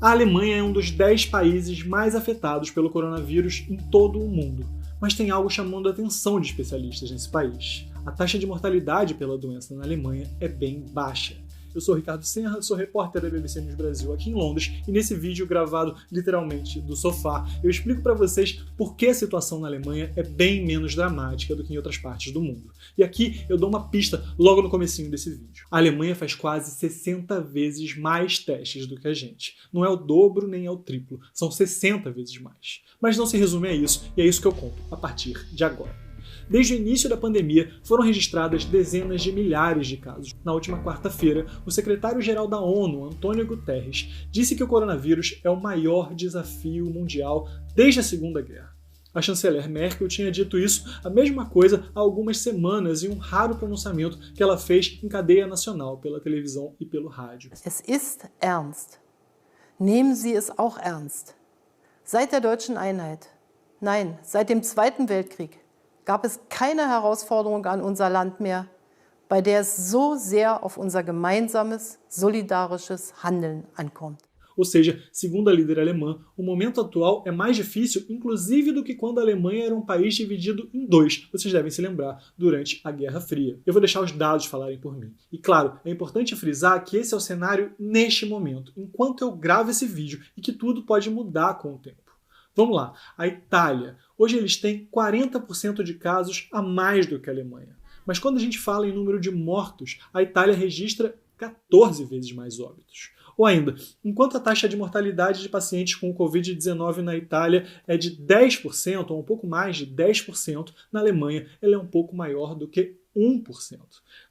A Alemanha é um dos 10 países mais afetados pelo coronavírus em todo o mundo, mas tem algo chamando a atenção de especialistas nesse país. A taxa de mortalidade pela doença na Alemanha é bem baixa. Eu sou Ricardo Senra, sou repórter da BBC News Brasil aqui em Londres e nesse vídeo gravado literalmente do sofá, eu explico para vocês por que a situação na Alemanha é bem menos dramática do que em outras partes do mundo. E aqui eu dou uma pista logo no comecinho desse vídeo. A Alemanha faz quase 60 vezes mais testes do que a gente. Não é o dobro nem é o triplo, são 60 vezes mais. Mas não se resume a isso e é isso que eu conto a partir de agora. Desde o início da pandemia, foram registradas dezenas de milhares de casos. Na última quarta-feira, o secretário-geral da ONU, Antônio Guterres, disse que o coronavírus é o maior desafio mundial desde a Segunda Guerra. A chanceler Merkel tinha dito isso, a mesma coisa, há algumas semanas em um raro pronunciamento que ela fez em cadeia nacional pela televisão e pelo rádio. Es ist ernst. Nehmen Sie es auch ernst. Seit der deutschen Einheit, nein, seit dem Zweiten Weltkrieg, gab es keine Herausforderung an unser Land mehr, bei der es so sehr auf unser gemeinsames, solidarisches Handeln ankommt. Ou seja, segundo a líder alemã, o momento atual é mais difícil, inclusive do que quando a Alemanha era um país dividido em dois, vocês devem se lembrar, durante a Guerra Fria. Eu vou deixar os dados falarem por mim. E claro, é importante frisar que esse é o cenário neste momento, enquanto eu gravo esse vídeo, e que tudo pode mudar com o tempo. Vamos lá, a Itália. Hoje eles têm 40% de casos a mais do que a Alemanha. Mas quando a gente fala em número de mortos, a Itália registra 14 vezes mais óbitos. Ou ainda, enquanto a taxa de mortalidade de pacientes com Covid-19 na Itália é de 10%, ou um pouco mais de 10%, na Alemanha ela é um pouco maior do que 1%.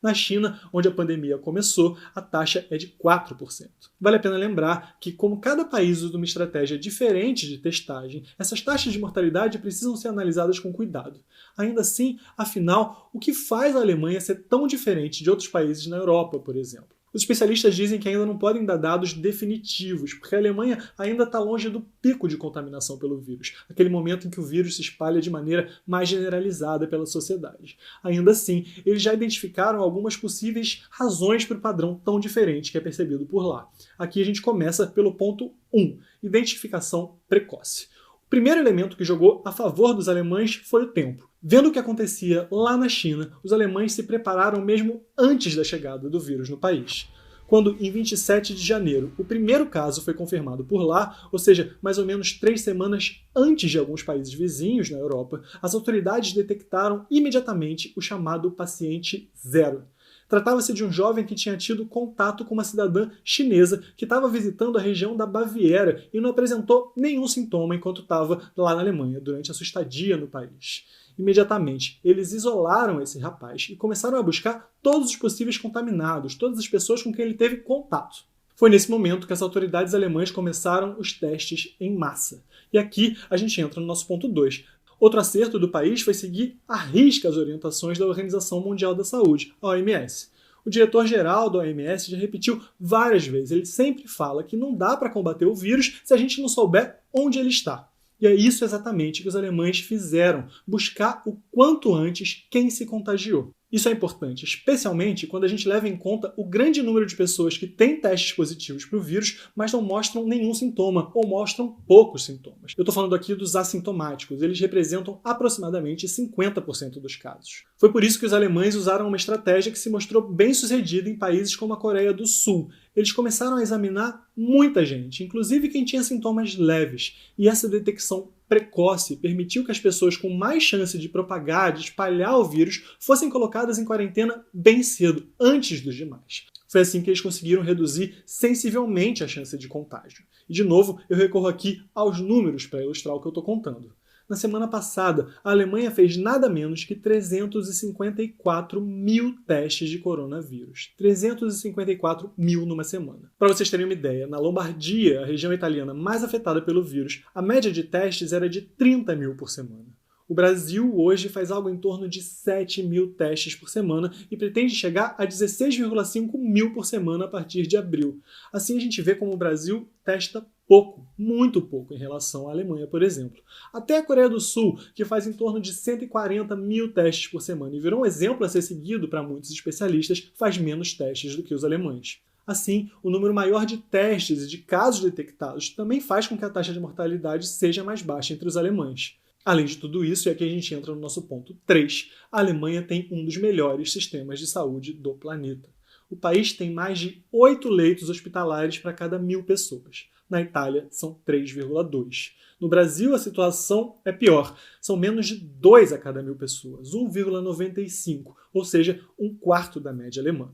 Na China, onde a pandemia começou, a taxa é de 4%. Vale a pena lembrar que, como cada país usa uma estratégia diferente de testagem, essas taxas de mortalidade precisam ser analisadas com cuidado. Ainda assim, afinal, o que faz a Alemanha ser tão diferente de outros países na Europa, por exemplo? Os especialistas dizem que ainda não podem dar dados definitivos, porque a Alemanha ainda está longe do pico de contaminação pelo vírus, aquele momento em que o vírus se espalha de maneira mais generalizada pela sociedade. Ainda assim, eles já identificaram algumas possíveis razões para o padrão tão diferente que é percebido por lá. Aqui a gente começa pelo ponto 1, identificação precoce. O primeiro elemento que jogou a favor dos alemães foi o tempo. Vendo o que acontecia lá na China, os alemães se prepararam mesmo antes da chegada do vírus no país. Quando, em 27 de janeiro, o primeiro caso foi confirmado por lá, ou seja, mais ou menos 3 semanas antes de alguns países vizinhos na Europa, as autoridades detectaram imediatamente o chamado paciente zero. Tratava-se de um jovem que tinha tido contato com uma cidadã chinesa que estava visitando a região da Baviera e não apresentou nenhum sintoma enquanto estava lá na Alemanha, durante a sua estadia no país. Imediatamente, eles isolaram esse rapaz e começaram a buscar todos os possíveis contaminados, todas as pessoas com quem ele teve contato. Foi nesse momento que as autoridades alemãs começaram os testes em massa. E aqui a gente entra no nosso ponto 2. Outro acerto do país foi seguir à risca as orientações da Organização Mundial da Saúde, a OMS. O diretor-geral da OMS já repetiu várias vezes, ele sempre fala que não dá para combater o vírus se a gente não souber onde ele está. E é isso exatamente que os alemães fizeram, buscar o quanto antes quem se contagiou. Isso é importante, especialmente quando a gente leva em conta o grande número de pessoas que têm testes positivos para o vírus, mas não mostram nenhum sintoma, ou mostram poucos sintomas. Eu estou falando aqui dos assintomáticos, eles representam aproximadamente 50% dos casos. Foi por isso que os alemães usaram uma estratégia que se mostrou bem sucedida em países como a Coreia do Sul. Eles começaram a examinar muita gente, inclusive quem tinha sintomas leves, e essa detecção precoce permitiu que as pessoas com mais chance de propagar, de espalhar o vírus, fossem colocadas em quarentena bem cedo, antes dos demais. Foi assim que eles conseguiram reduzir sensivelmente a chance de contágio. E, de novo, eu recorro aqui aos números para ilustrar o que eu estou contando. Na semana passada, a Alemanha fez nada menos que 354 mil testes de coronavírus. 354 mil numa semana. Para vocês terem uma ideia, na Lombardia, a região italiana mais afetada pelo vírus, a média de testes era de 30 mil por semana. O Brasil hoje faz algo em torno de 7 mil testes por semana e pretende chegar a 16,5 mil por semana a partir de abril. Assim a gente vê como o Brasil testa pouco, muito pouco em relação à Alemanha, por exemplo. Até a Coreia do Sul, que faz em torno de 140 mil testes por semana e virou um exemplo a ser seguido para muitos especialistas, faz menos testes do que os alemães. Assim, o número maior de testes e de casos detectados também faz com que a taxa de mortalidade seja mais baixa entre os alemães. Além de tudo isso, e aqui a gente entra no nosso ponto 3, a Alemanha tem um dos melhores sistemas de saúde do planeta. O país tem mais de 8 leitos hospitalares para cada 1.000 pessoas. Na Itália, são 3,2. No Brasil, a situação é pior. São menos de 2 a cada 1.000 pessoas, 1,95, ou seja, um quarto da média alemã.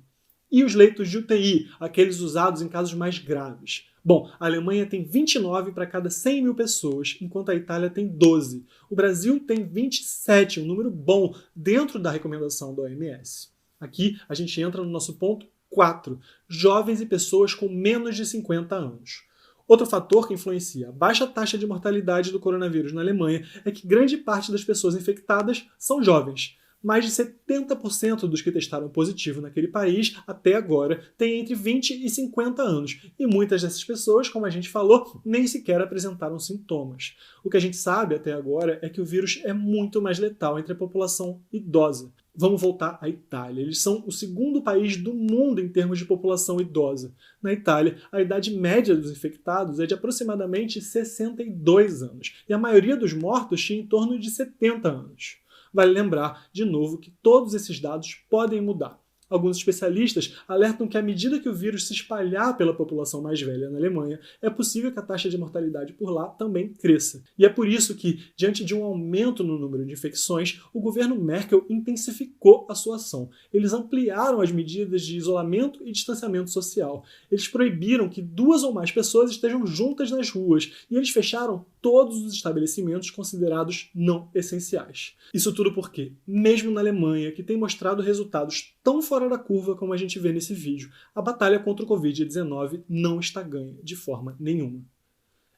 E os leitos de UTI, aqueles usados em casos mais graves? Bom, a Alemanha tem 29 para cada 100.000 pessoas, enquanto a Itália tem 12. O Brasil tem 27, um número bom, dentro da recomendação da OMS. Aqui a gente entra no nosso ponto 4, jovens e pessoas com menos de 50 anos. Outro fator que influencia a baixa taxa de mortalidade do coronavírus na Alemanha é que grande parte das pessoas infectadas são jovens. Mais de 70% dos que testaram positivo naquele país, até agora, têm entre 20 e 50 anos. E muitas dessas pessoas, como a gente falou, nem sequer apresentaram sintomas. O que a gente sabe até agora é que o vírus é muito mais letal entre a população idosa. Vamos voltar à Itália. Eles são o segundo país do mundo em termos de população idosa. Na Itália, a idade média dos infectados é de aproximadamente 62 anos. E a maioria dos mortos tinha em torno de 70 anos. Vale lembrar, de novo, que todos esses dados podem mudar. Alguns especialistas alertam que à medida que o vírus se espalhar pela população mais velha na Alemanha, é possível que a taxa de mortalidade por lá também cresça. E é por isso que, diante de um aumento no número de infecções, o governo Merkel intensificou a sua ação. Eles ampliaram as medidas de isolamento e distanciamento social. Eles proibiram que 2 ou mais pessoas estejam juntas nas ruas e eles fecharam todos os estabelecimentos considerados não essenciais. Isso tudo porque, mesmo na Alemanha, que tem mostrado resultados tão fora da curva como a gente vê nesse vídeo, a batalha contra o Covid-19 não está ganha de forma nenhuma.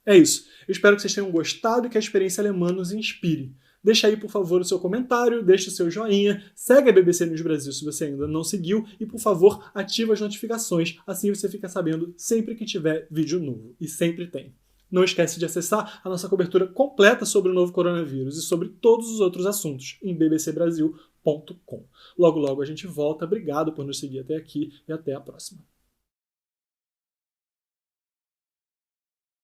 É isso. Eu espero que vocês tenham gostado e que a experiência alemã nos inspire. Deixa aí, por favor, o seu comentário, deixa o seu joinha, segue a BBC News Brasil se você ainda não seguiu e, por favor, ativa as notificações, assim você fica sabendo sempre que tiver vídeo novo. E sempre tem. Não esquece de acessar a nossa cobertura completa sobre o novo coronavírus e sobre todos os outros assuntos em bbcbrasil.com. Logo, logo a gente volta. Obrigado por nos seguir até aqui e até a próxima.